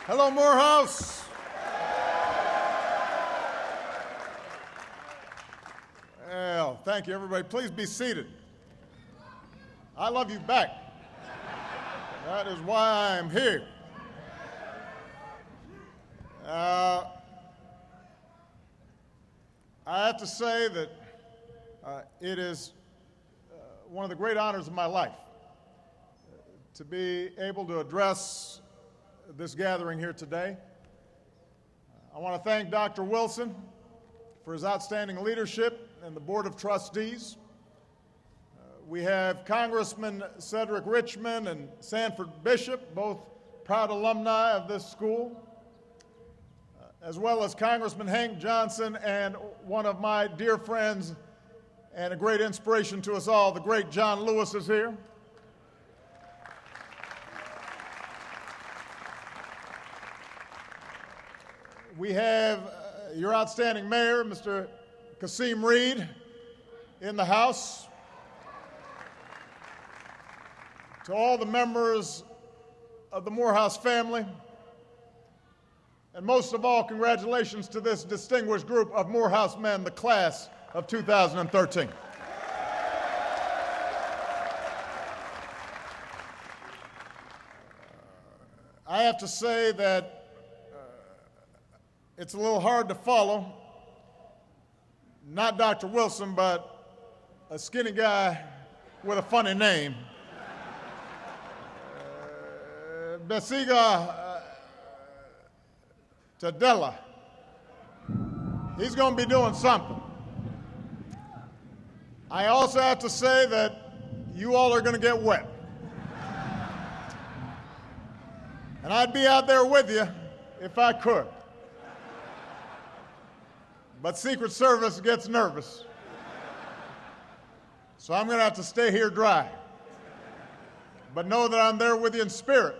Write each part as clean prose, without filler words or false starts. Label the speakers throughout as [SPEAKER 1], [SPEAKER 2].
[SPEAKER 1] Hello, Morehouse. Well, thank you, everybody. Please be seated. I love you back. That is why I'm here. I have to say that it is one of the great honors of my life to be able to address this gathering here today. I want to thank Dr. Wilson for his outstanding leadership and the Board of Trustees. We have Congressman Cedric Richmond and Sanford Bishop, both proud alumni of this school, as well as Congressman Hank Johnson and one of my dear friends and a great inspiration to us all, the great John Lewis is here. We have your outstanding mayor, Mr. Kasim Reed, in the house. To all the members of the Morehouse family, and most of all, congratulations to this distinguished group of Morehouse men, the class of 2013. I have to say that it's a little hard to follow, not Dr. Wilson, but a skinny guy with a funny name. Besiga Tadella. He's going to be doing something. I also have to say that you all are going to get wet. And I'd be out there with you if I could. But Secret Service gets nervous. So I'm going to have to stay here dry. But know that I'm there with you in spirit.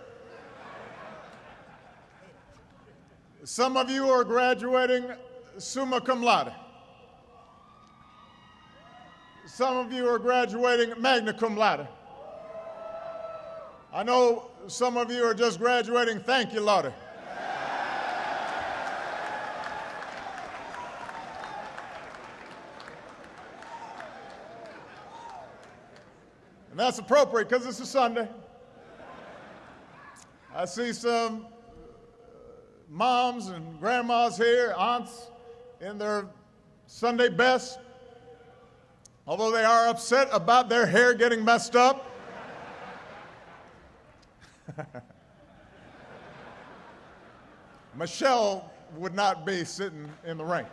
[SPEAKER 1] Some of you are graduating summa cum laude. Some of you are graduating magna cum laude. I know some of you are just graduating thank you laude. And that's appropriate because it's a Sunday. I see some moms and grandmas here, aunts in their Sunday best, although they are upset about their hair getting messed up. Michelle would not be sitting in the ring.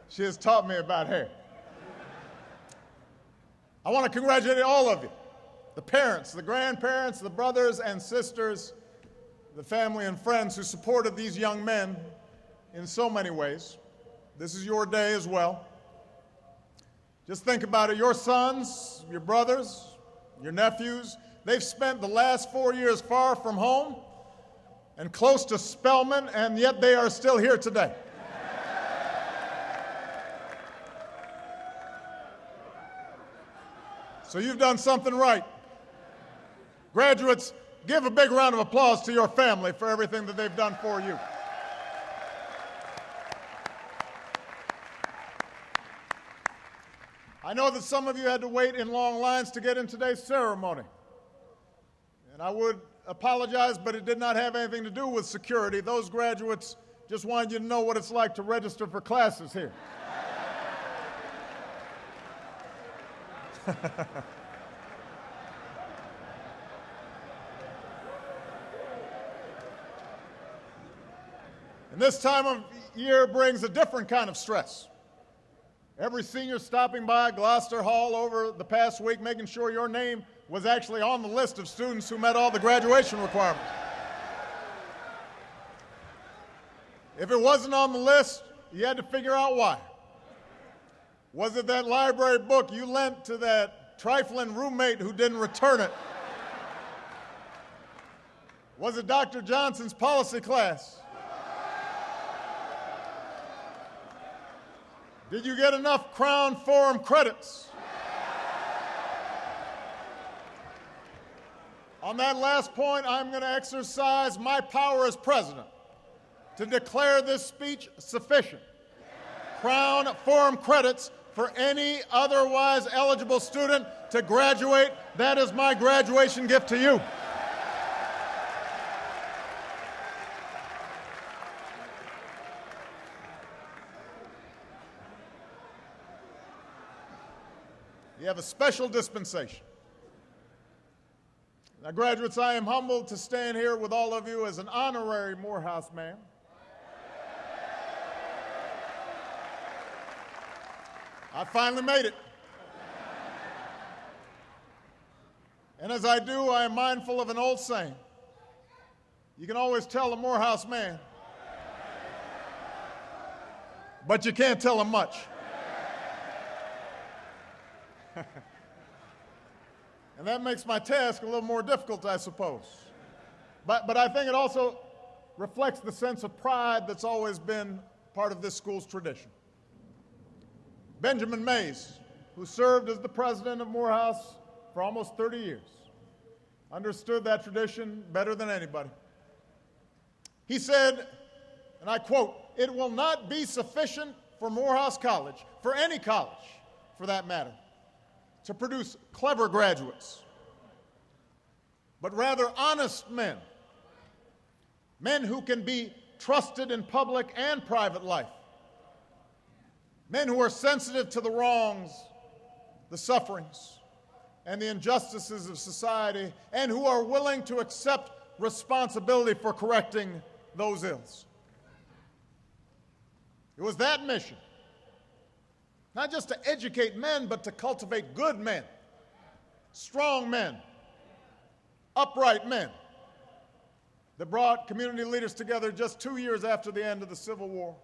[SPEAKER 1] She has taught me about hair. I want to congratulate all of you, the parents, the grandparents, the brothers and sisters, the family and friends who supported these young men in so many ways. This is your day as well. Just think about it. Your sons, your brothers, your nephews, they've spent the last 4 years far from home and close to Spelman, and yet they are still here today. So you've done something right. Graduates, give a big round of applause to your family for everything that they've done for you. I know that some of you had to wait in long lines to get in today's ceremony. And I would apologize, but it did not have anything to do with security. Those graduates just wanted you to know what it's like to register for classes here. And this time of year brings a different kind of stress. Every senior stopping by Gloucester Hall over the past week, making sure your name was actually on the list of students who met all the graduation requirements. If it wasn't on the list, you had to figure out why. Was it that library book you lent to that trifling roommate who didn't return it? Was it Dr. Johnson's policy class? Did you get enough Crown Forum credits? On that last point, I'm going to exercise my power as president to declare this speech sufficient. Crown forum credits for any otherwise eligible student to graduate. That is my graduation gift to you. You have a special dispensation. Now, graduates, I am humbled to stand here with all of you as an honorary Morehouse man. I finally made it. And as I do, I am mindful of an old saying. You can always tell a Morehouse man, but you can't tell him much. And that makes my task a little more difficult, I suppose. But I think it also reflects the sense of pride that's always been part of this school's tradition. Benjamin Mays, who served as the president of Morehouse for almost 30 years, understood that tradition better than anybody. He said, and I quote, "It will not be sufficient for Morehouse College, for any college for that matter, to produce clever graduates, but rather honest men, men who can be trusted in public and private life, men who are sensitive to the wrongs, the sufferings, and the injustices of society, and who are willing to accept responsibility for correcting those ills." It was that mission, not just to educate men, but to cultivate good men, strong men, upright men, that brought community leaders together just 2 years after the end of the Civil War.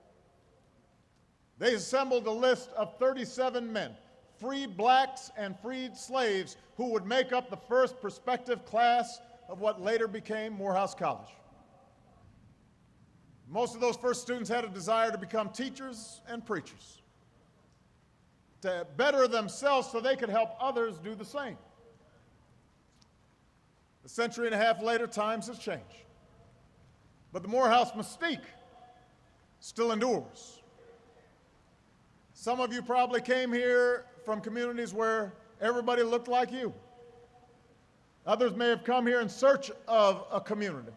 [SPEAKER 1] They assembled a list of 37 men, freed blacks and freed slaves, who would make up the first prospective class of what later became Morehouse College. Most of those first students had a desire to become teachers and preachers, to better themselves so they could help others do the same. A century and a half later, times have changed. But the Morehouse mystique still endures. Some of you probably came here from communities where everybody looked like you. Others may have come here in search of a community.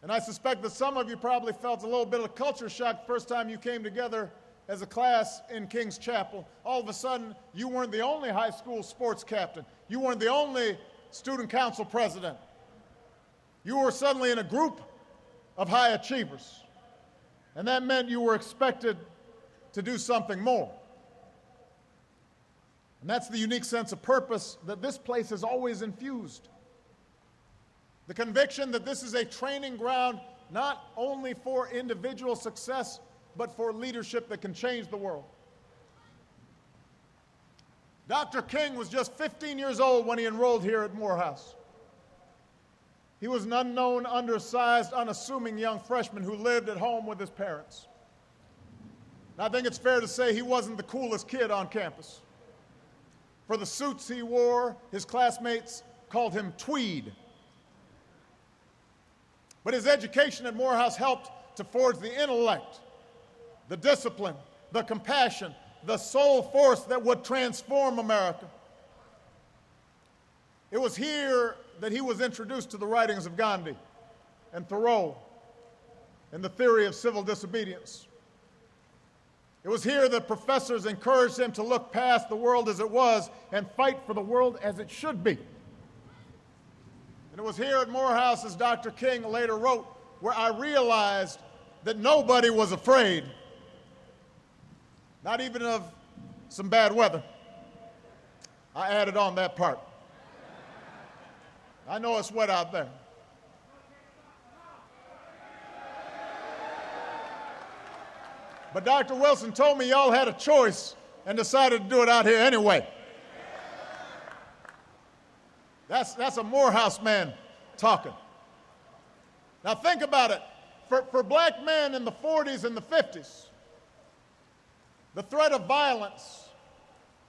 [SPEAKER 1] And I suspect that some of you probably felt a little bit of culture shock the first time you came together as a class in King's Chapel. All of a sudden, you weren't the only high school sports captain. You weren't the only student council president. You were suddenly in a group of high achievers. And that meant you were expected to do something more. And that's the unique sense of purpose that this place has always infused. The conviction that this is a training ground not only for individual success, but for leadership that can change the world. Dr. King was just 15 years old when he enrolled here at Morehouse. He was an unknown, undersized, unassuming young freshman who lived at home with his parents. And I think it's fair to say he wasn't the coolest kid on campus. For the suits he wore, his classmates called him Tweed. But his education at Morehouse helped to forge the intellect, the discipline, the compassion, the soul force that would transform America. It was here that he was introduced to the writings of Gandhi and Thoreau and the theory of civil disobedience. It was here that professors encouraged him to look past the world as it was and fight for the world as it should be. And it was here at Morehouse, as Dr. King later wrote, where I realized that nobody was afraid, not even of some bad weather. I added on that part. I know it's wet out there. But Dr. Wilson told me y'all had a choice and decided to do it out here anyway. That's a Morehouse man talking. Now think about it. For black men in the 40s and the 50s, the threat of violence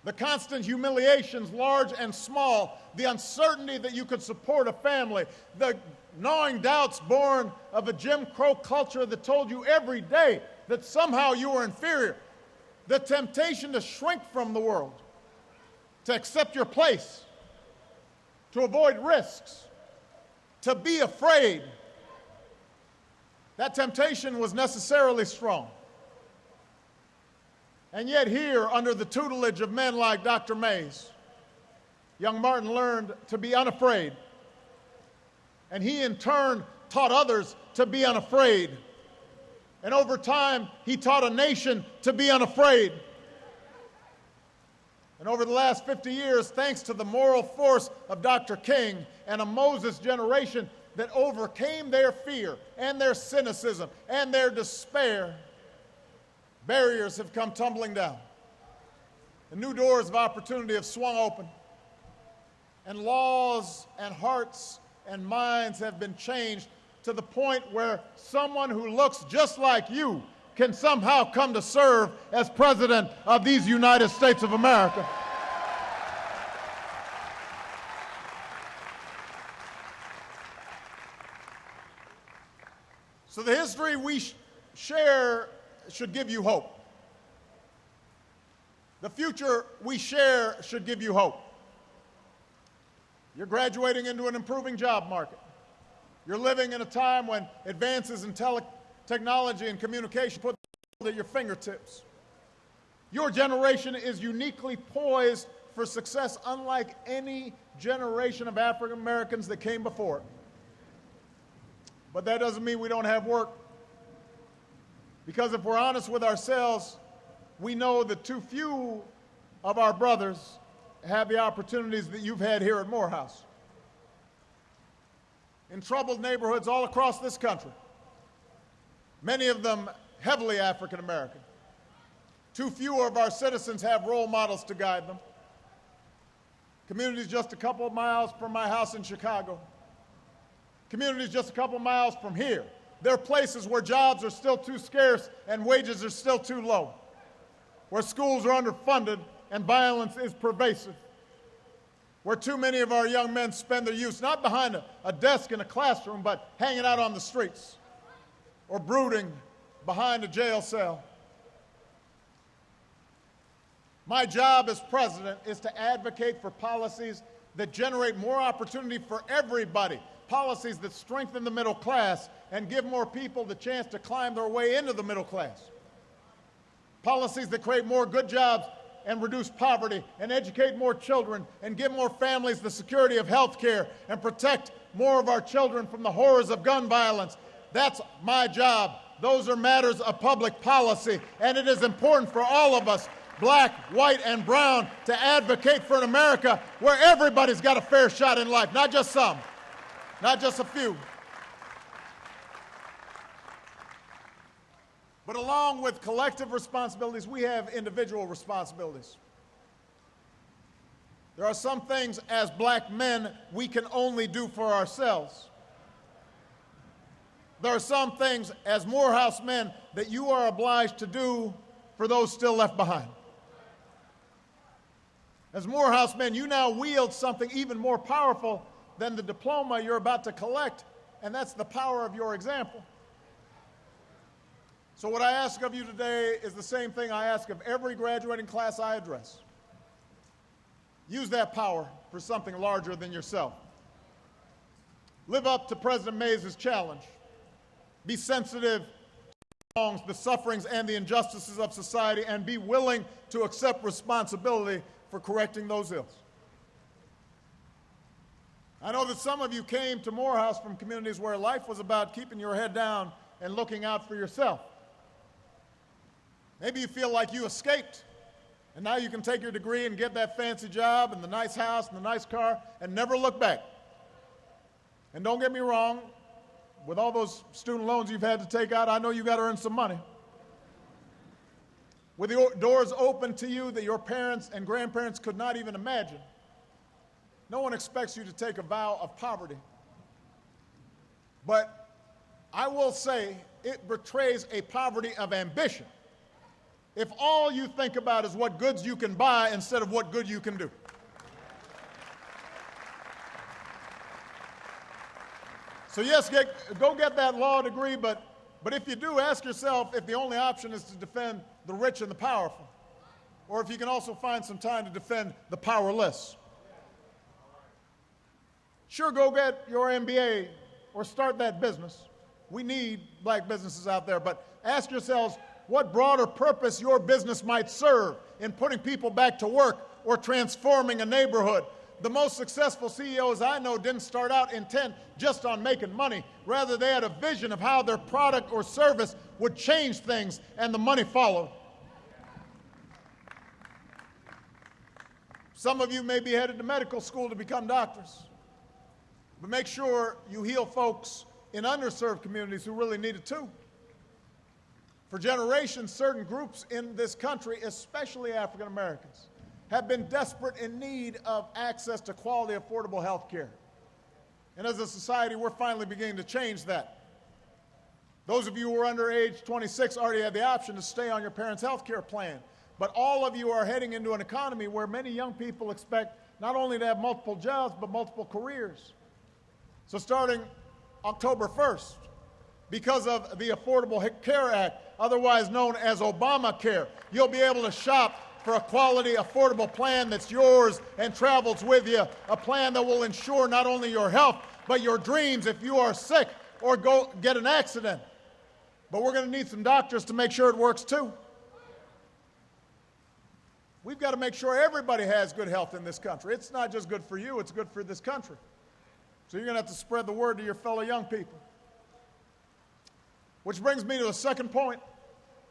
[SPEAKER 1] the constant humiliations, large and small, the uncertainty that you could support a family, the gnawing doubts born of a Jim Crow culture that told you every day that somehow you were inferior, the temptation to shrink from the world, to accept your place, to avoid risks, to be afraid. That temptation was necessarily strong. And yet here, under the tutelage of men like Dr. Mays, young Martin learned to be unafraid. And he in turn taught others to be unafraid. And over time, he taught a nation to be unafraid. And over the last 50 years, thanks to the moral force of Dr. King and a Moses generation that overcame their fear and their cynicism and their despair, barriers have come tumbling down. And new doors of opportunity have swung open. And laws and hearts and minds have been changed to the point where someone who looks just like you can somehow come to serve as President of these United States of America. So the history we share should give you hope. The future we share should give you hope. You're graduating into an improving job market. You're living in a time when advances in technology and communication put at your fingertips. Your generation is uniquely poised for success unlike any generation of African Americans that came before it. But that doesn't mean we don't have work. Because if we're honest with ourselves, we know that too few of our brothers have the opportunities that you've had here at Morehouse. In troubled neighborhoods all across this country, many of them heavily African American. Too few of our citizens have role models to guide them. Communities just a couple of miles from my house in Chicago. Communities just a couple of miles from here. There are places where jobs are still too scarce and wages are still too low, where schools are underfunded and violence is pervasive, where too many of our young men spend their youth not behind a desk in a classroom, but hanging out on the streets or brooding behind a jail cell. My job as president is to advocate for policies that generate more opportunity for everybody, policies that strengthen the middle class and give more people the chance to climb their way into the middle class. Policies that create more good jobs and reduce poverty and educate more children and give more families the security of health care and protect more of our children from the horrors of gun violence. That's my job. Those are matters of public policy, and it is important for all of us, black, white, and brown, to advocate for an America where everybody's got a fair shot in life, not just some, not just a few. But along with collective responsibilities, we have individual responsibilities. There are some things as black men we can only do for ourselves. There are some things as Morehouse men that you are obliged to do for those still left behind. As Morehouse men, you now wield something even more powerful than the diploma you're about to collect, and that's the power of your example. So what I ask of you today is the same thing I ask of every graduating class I address. Use that power for something larger than yourself. Live up to President Mays' challenge. Be sensitive to the sufferings and the injustices of society, and be willing to accept responsibility for correcting those ills. I know that some of you came to Morehouse from communities where life was about keeping your head down and looking out for yourself. Maybe you feel like you escaped, and now you can take your degree and get that fancy job and the nice house and the nice car and never look back. And don't get me wrong, with all those student loans you've had to take out, I know you got to earn some money. With the doors open to you that your parents and grandparents could not even imagine, no one expects you to take a vow of poverty. But I will say it betrays a poverty of ambition if all you think about is what goods you can buy instead of what good you can do. So yes, go get that law degree, but if you do, ask yourself if the only option is to defend the rich and the powerful, or if you can also find some time to defend the powerless. Sure, go get your MBA or start that business. We need black businesses out there, but ask yourselves what broader purpose your business might serve in putting people back to work or transforming a neighborhood. The most successful CEOs I know didn't start out intent just on making money. Rather, they had a vision of how their product or service would change things, and the money followed. Some of you may be headed to medical school to become doctors, but make sure you heal folks in underserved communities who really need it too. For generations, certain groups in this country, especially African Americans, have been desperate in need of access to quality, affordable health care. And as a society, we're finally beginning to change that. Those of you who are under age 26 already have the option to stay on your parents' health care plan. But all of you are heading into an economy where many young people expect not only to have multiple jobs, but multiple careers. So starting October 1st, because of the Affordable Care Act, otherwise known as Obamacare, you'll be able to shop for a quality, affordable plan that's yours and travels with you, a plan that will ensure not only your health, but your dreams if you are sick or go get an accident. But we're going to need some doctors to make sure it works too. We've got to make sure everybody has good health in this country. It's not just good for you, it's good for this country. So you're going to have to spread the word to your fellow young people. Which brings me to the second point.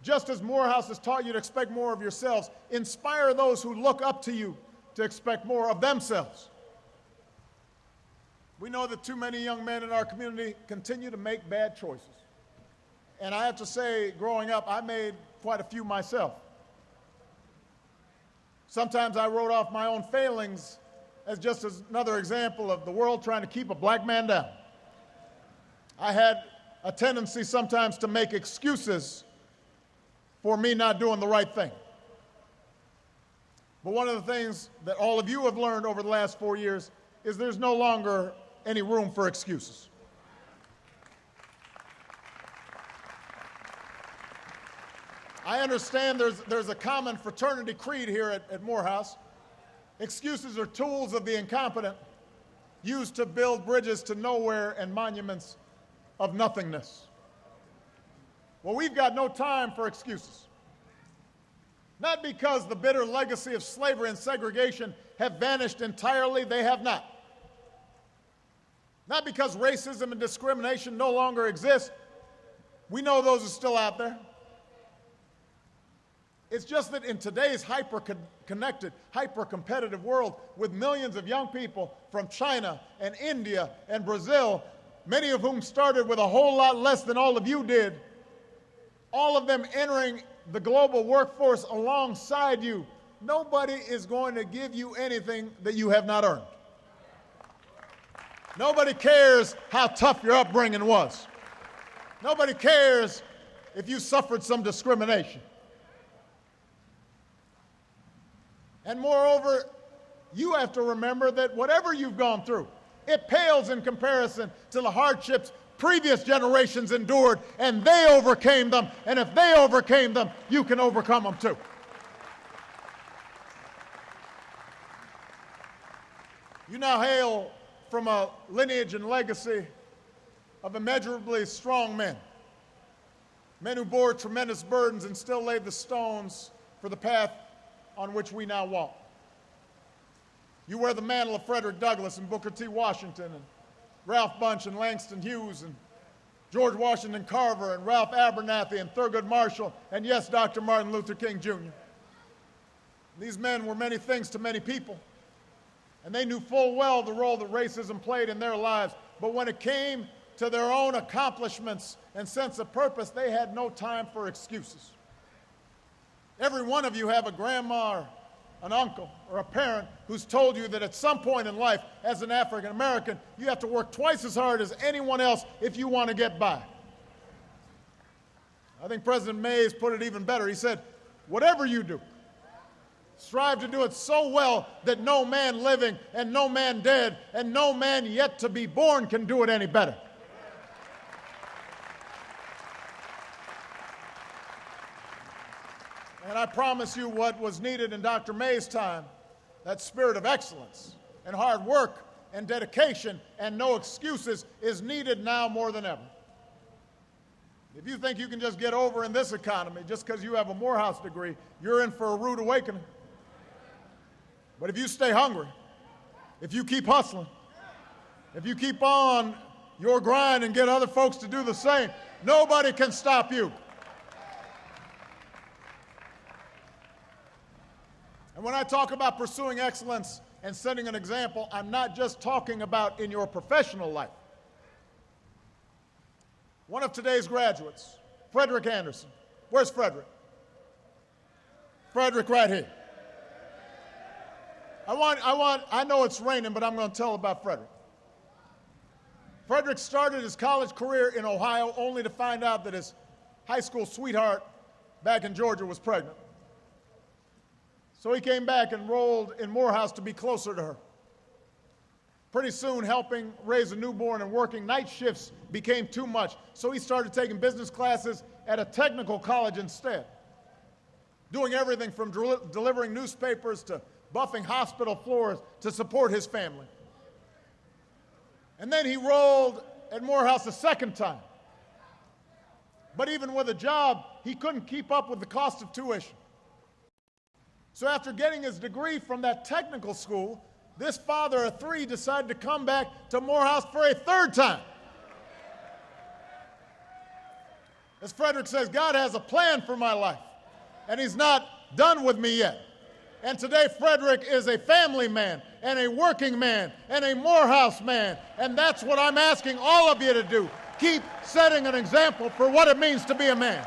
[SPEAKER 1] Just as Morehouse has taught you to expect more of yourselves, inspire those who look up to you to expect more of themselves. We know that too many young men in our community continue to make bad choices. And I have to say, growing up, I made quite a few myself. Sometimes I wrote off my own failings as just another example of the world trying to keep a black man down. I had a tendency sometimes to make excuses for me not doing the right thing. But one of the things that all of you have learned over the last 4 years is there's no longer any room for excuses. I understand there's a common fraternity creed here at Morehouse. Excuses are tools of the incompetent used to build bridges to nowhere and monuments of nothingness. Well, we've got no time for excuses. Not because the bitter legacy of slavery and segregation have vanished entirely, they have not. Not because racism and discrimination no longer exist. We know those are still out there. It's just that in today's hyper-connected, hyper-competitive world with millions of young people from China and India and Brazil, many of whom started with a whole lot less than all of you did, all of them entering the global workforce alongside you, nobody is going to give you anything that you have not earned. Nobody cares how tough your upbringing was. Nobody cares if you suffered some discrimination. And moreover, you have to remember that whatever you've gone through, it pales in comparison to the hardships previous generations endured, and they overcame them. And if they overcame them, you can overcome them too. You now hail from a lineage and legacy of immeasurably strong men, men who bore tremendous burdens and still laid the stones for the path on which we now walk. You wear the mantle of Frederick Douglass and Booker T. Washington and Ralph Bunche and Langston Hughes and George Washington Carver and Ralph Abernathy and Thurgood Marshall and, yes, Dr. Martin Luther King Jr. These men were many things to many people, and they knew full well the role that racism played in their lives. But when it came to their own accomplishments and sense of purpose, they had no time for excuses. Every one of you have a grandma or an uncle or a parent who's told you that at some point in life, as an African American, you have to work twice as hard as anyone else if you want to get by. I think President Mays put it even better. He said, whatever you do, strive to do it so well that no man living and no man dead and no man yet to be born can do it any better. And I promise you what was needed in Dr. May's time, that spirit of excellence and hard work and dedication and no excuses, is needed now more than ever. If you think you can just get over in this economy just because you have a Morehouse degree, you're in for a rude awakening. But if you stay hungry, if you keep hustling, if you keep on your grind and get other folks to do the same, nobody can stop you. And when I talk about pursuing excellence and setting an example, I'm not just talking about in your professional life. One of today's graduates, Frederick Anderson. Where's Frederick? Frederick right here. I know it's raining, but I'm going to tell about Frederick. Frederick started his college career in Ohio only to find out that his high school sweetheart back in Georgia was pregnant. So he came back and enrolled in Morehouse to be closer to her. Pretty soon, helping raise a newborn and working night shifts became too much, so he started taking business classes at a technical college instead, doing everything from delivering newspapers to buffing hospital floors to support his family. And then he enrolled at Morehouse a second time. But even with a job, he couldn't keep up with the cost of tuition. So after getting his degree from that technical school, this father of three decided to come back to Morehouse for a third time. As Frederick says, God has a plan for my life, and he's not done with me yet. And today, Frederick is a family man and a working man and a Morehouse man. And that's what I'm asking all of you to do. Keep setting an example for what it means to be a man.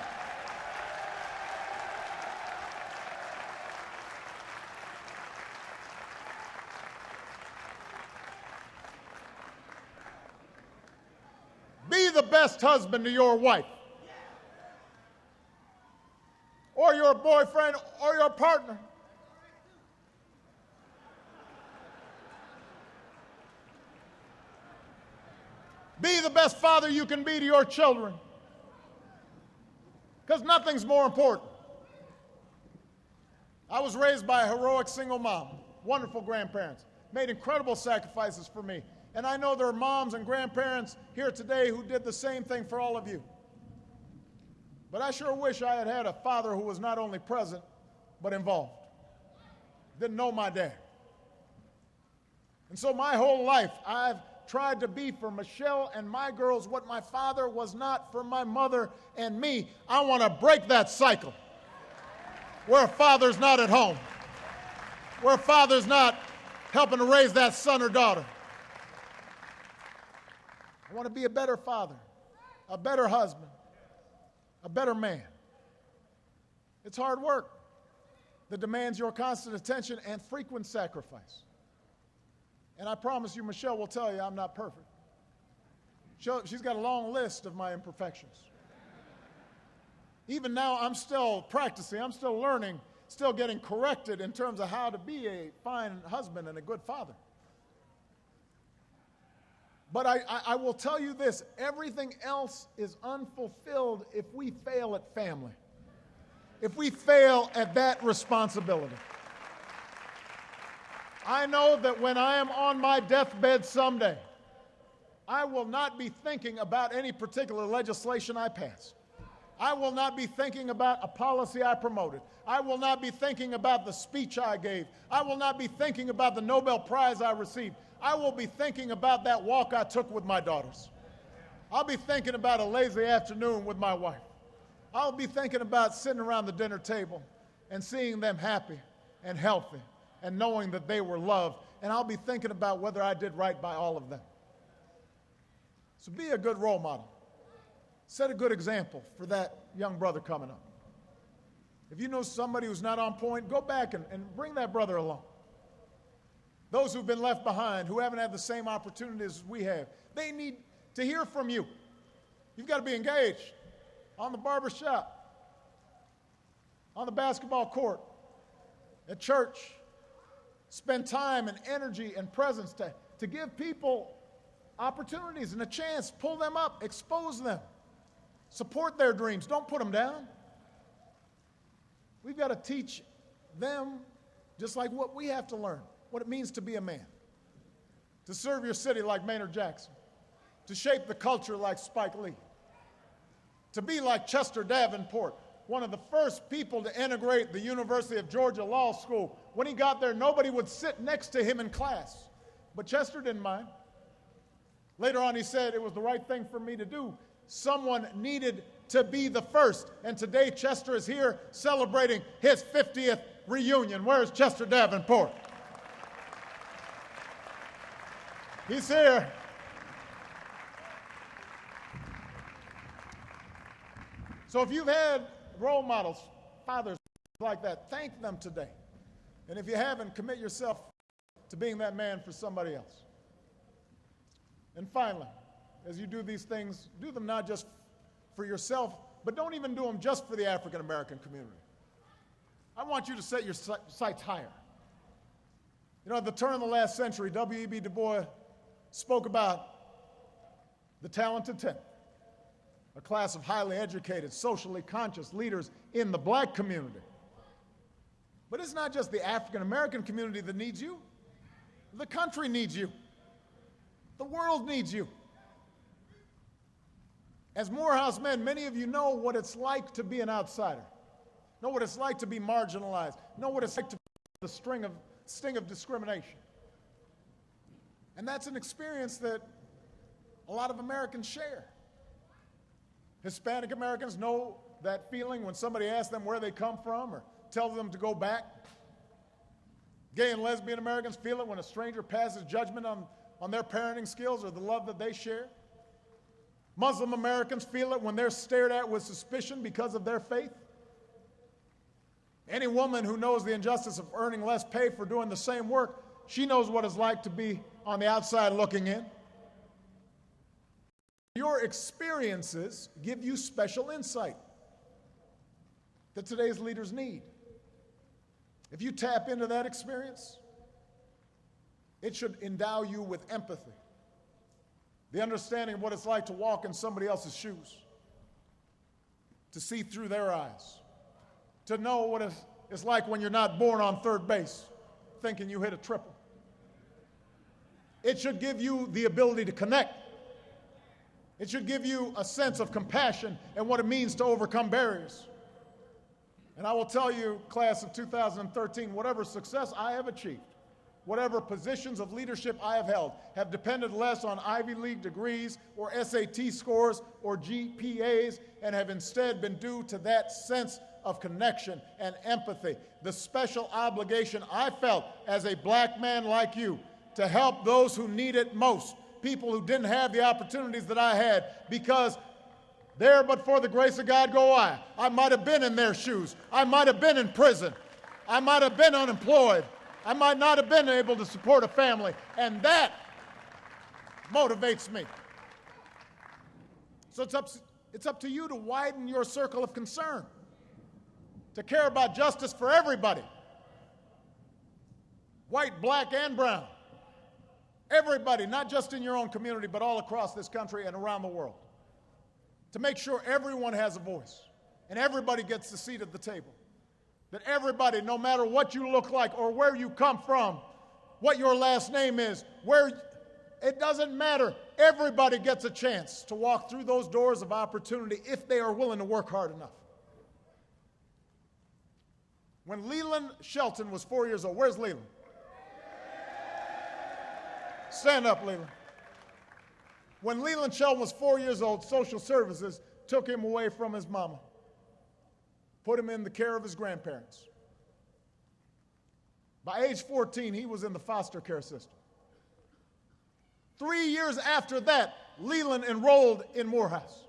[SPEAKER 1] Be the best husband to your wife, or your boyfriend, or your partner. Be the best father you can be to your children, because nothing's more important. I was raised by a heroic single mom, wonderful grandparents, made incredible sacrifices for me. And I know there are moms and grandparents here today who did the same thing for all of you. But I sure wish I had had a father who was not only present, but involved. Didn't know my dad. And so my whole life, I've tried to be for Michelle and my girls what my father was not for my mother and me. I want to break that cycle where a father's not at home, where a father's not helping to raise that son or daughter. I want to be a better father, a better husband, a better man. It's hard work that demands your constant attention and frequent sacrifice. And I promise you, Michelle will tell you I'm not perfect. She's got a long list of my imperfections. Even now, I'm still practicing, I'm still learning, still getting corrected in terms of how to be a fine husband and a good father. But I will tell you this, everything else is unfulfilled if we fail at family, if we fail at that responsibility. I know that when I am on my deathbed someday, I will not be thinking about any particular legislation I passed. I will not be thinking about a policy I promoted. I will not be thinking about the speech I gave. I will not be thinking about the Nobel Prize I received. I will be thinking about that walk I took with my daughters. I'll be thinking about a lazy afternoon with my wife. I'll be thinking about sitting around the dinner table and seeing them happy and healthy and knowing that they were loved. And I'll be thinking about whether I did right by all of them. So be a good role model. Set a good example for that young brother coming up. If you know somebody who's not on point, go back and bring that brother along. Those who've been left behind, who haven't had the same opportunities as we have, they need to hear from you. You've got to be engaged on the barbershop. on the basketball court, at church. Spend time and energy and presence to give people opportunities and a chance. Pull them up, expose them, support their dreams. Don't put them down. We've got to teach them just like what we have to learn, what it means to be a man, to serve your city like Maynard Jackson, to shape the culture like Spike Lee, to be like Chester Davenport, one of the first people to integrate the University of Georgia Law School. When he got there, nobody would sit next to him in class, but Chester didn't mind. Later on, he said, it was the right thing for me to do. Someone needed to be the first, and today Chester is here celebrating his 50th reunion. Where's Chester Davenport? He's here. So if you've had role models, fathers like that, thank them today. And if you haven't, commit yourself to being that man for somebody else. And finally, as you do these things, do them not just for yourself, but don't even do them just for the African American community. I want you to set your sights higher. You know, at the turn of the last century, W.E.B. Du Bois spoke about the talented 10, a class of highly educated, socially conscious leaders in the black community. But it's not just the African American community that needs you. The country needs you. The world needs you. As Morehouse men, many of you know what it's like to be an outsider, know what it's like to be marginalized, know what it's like to be the sting of discrimination. And that's an experience that a lot of Americans share. Hispanic Americans know that feeling when somebody asks them where they come from or tells them to go back. Gay and lesbian Americans feel it when a stranger passes judgment on their parenting skills or the love that they share. Muslim Americans feel it when they're stared at with suspicion because of their faith. Any woman who knows the injustice of earning less pay for doing the same work, she knows what it's like to be on the outside looking in. Your experiences give you special insight that today's leaders need. If you tap into that experience, it should endow you with empathy, the understanding of what it's like to walk in somebody else's shoes, to see through their eyes, to know what it's like when you're not born on third base thinking you hit a triple. It should give you the ability to connect. It should give you a sense of compassion and what it means to overcome barriers. And I will tell you, class of 2013, whatever success I have achieved, whatever positions of leadership I have held, have depended less on Ivy League degrees or SAT scores or GPAs and have instead been due to that sense of connection and empathy, the special obligation I felt as a black man like you to help those who need it most, people who didn't have the opportunities that I had, because there but for the grace of God go I. I might have been in their shoes. I might have been in prison. I might have been unemployed. I might not have been able to support a family, and that motivates me. So it's up to you to widen your circle of concern, to care about justice for everybody, white, black, and brown. Everybody, not just in your own community, but all across this country and around the world, to make sure everyone has a voice and everybody gets a seat at the table. That everybody, no matter what you look like or where you come from, what your last name is, it doesn't matter. Everybody gets a chance to walk through those doors of opportunity if they are willing to work hard enough. When Leland Shelton was 4 years old, where's Leland? Stand up, Leland. When Leland Shelton was 4 years old, social services took him away from his mama, put him in the care of his grandparents. By age 14, he was in the foster care system. 3 years after that, Leland enrolled in Morehouse.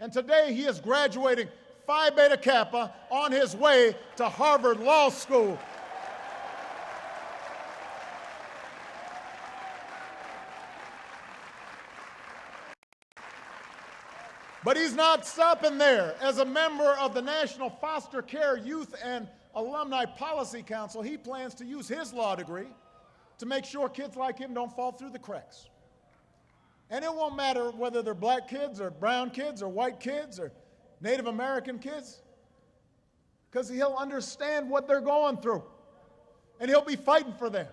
[SPEAKER 1] And today he is graduating Phi Beta Kappa on his way to Harvard Law School. But he's not stopping there. As a member of the National Foster Care Youth and Alumni Policy Council, he plans to use his law degree to make sure kids like him don't fall through the cracks. And it won't matter whether they're black kids or brown kids or white kids or Native American kids, because he'll understand what they're going through, and he'll be fighting for them.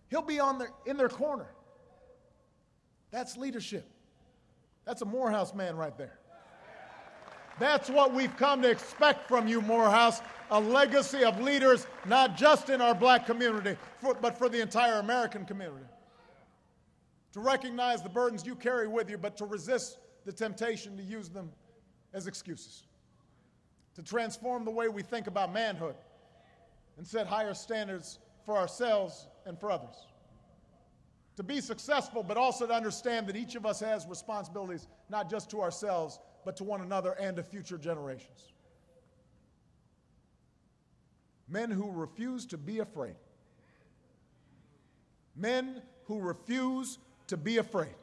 [SPEAKER 1] He'll be in their corner. That's leadership. That's a Morehouse man right there. That's what we've come to expect from you, Morehouse, a legacy of leaders, not just in our black community, but for the entire American community. To recognize the burdens you carry with you, but to resist the temptation to use them as excuses. To transform the way we think about manhood and set higher standards for ourselves and for others. To be successful, but also to understand that each of us has responsibilities, not just to ourselves, but to one another and to future generations. Men who refuse to be afraid. Men who refuse to be afraid.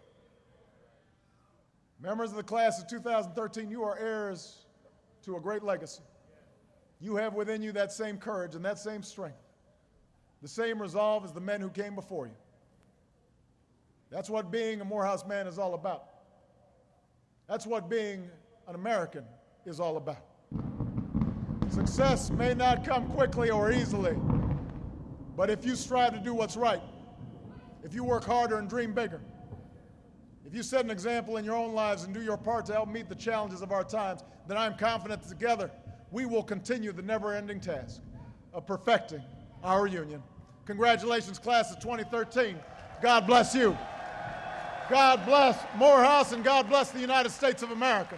[SPEAKER 1] Members of the class of 2013, you are heirs to a great legacy. You have within you that same courage and that same strength, the same resolve as the men who came before you. That's what being a Morehouse man is all about. That's what being an American is all about. Success may not come quickly or easily, but if you strive to do what's right, if you work harder and dream bigger, if you set an example in your own lives and do your part to help meet the challenges of our times, then I'm confident that together we will continue the never-ending task of perfecting our union. Congratulations, class of 2013. God bless you. God bless Morehouse, and God bless the United States of America.